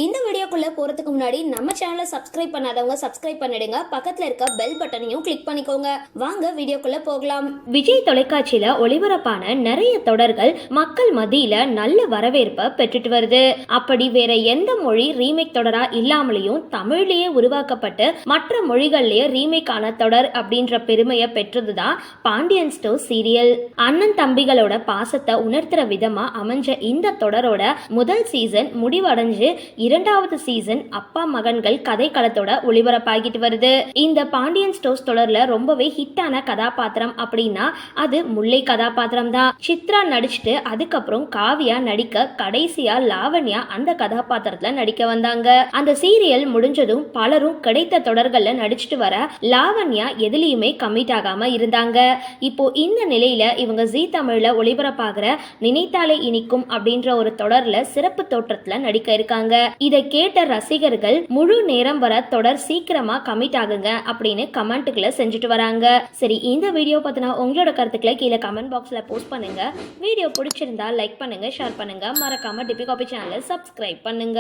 இந்த வீடியோக்குள்ள போறதுக்கு முன்னாடி நம்ம சேனலை சப்ஸ்கிரைப் பண்ணாதவங்க சப்ஸ்கிரைப் பண்ணிடுங்க, பக்கத்துல இருக்க பெல் பட்டனையும் கிளிக் பண்ணிக்கோங்க. வாங்க வீடியோக்குள்ள போகலாம். விஜய் தொலைக்காட்சியில ஒளிபரப்பான நிறைய தொடர்கள் மக்கள் மத்தியில நல்ல வரவேற்பை பெற்றுட்டு வருது. அப்படி வேற எந்த மொழி ரீமேக் தொடரா இல்லாமலேயும் தமிழ்லயே உருவாக்கப்பட்டு மற்ற மொழிகள்லயே ரீமேக் ஆன தொடர் அப்படின்ற பெருமையை பெற்றதுதான் பாண்டியன் ஸ்டோர்ஸ் சீரியல். அண்ணன் தம்பிகளோட பாசத்தை உணர்த்துற விதமா அமைஞ்ச இந்த தொடரோட முதல் சீசன் முடிவடைஞ்சு இரண்டாவது சீசன் அப்பா மகன்கள் கதை களத்தோட ஒளிபரப்பாகிட்டு வருது. இந்த பாண்டியன் ஸ்டோர்ஸ் தொடர்ல ரொம்பவே ஹிட்டான கதாபாத்திரம் அப்படின்னா அது முல்லை கதாபாத்திரம் தான். சித்ரா நடிச்சுட்டு அதுக்கப்புறம் காவியா நடிக்க கடைசியா லாவண்யா அந்த கதாபாத்திரத்துல நடிக்க வந்தாங்க. அந்த சீரியல் முடிஞ்சதும் பலரும் கிடைத்த தொடர்கள்ல நடிச்சுட்டு வர லாவண்யா எதுலயுமே கமிட் ஆகாம இருந்தாங்க. இப்போ இந்த நிலையில இவங்க ஜீ தமிழ்ல ஒளிபரப்பாகிற நினைத்தாலே இனிக்கும் அப்படின்ற ஒரு தொடர்ல சிறப்பு தோற்றத்துல நடிக்க இருக்காங்க. இதை கேட்ட ரசிகர்கள் முழு நேரம் வர தொடர் சீக்கிரமா கமிட் ஆகுங்க அப்படின்னு கமெண்ட்டுகளை செஞ்சுட்டு வராங்க. சரி, இந்த வீடியோ பத்தினா உங்களோட கருத்துக்களை கீழே கமெண்ட் பாக்ஸ்ல போஸ்ட் பண்ணுங்க. வீடியோ பிடிச்சிருந்தா லைக் பண்ணுங்க, ஷேர் பண்ணுங்க, மறக்காம டிபி காபி சேனலை சப்ஸ்கிரைப் பண்ணுங்க.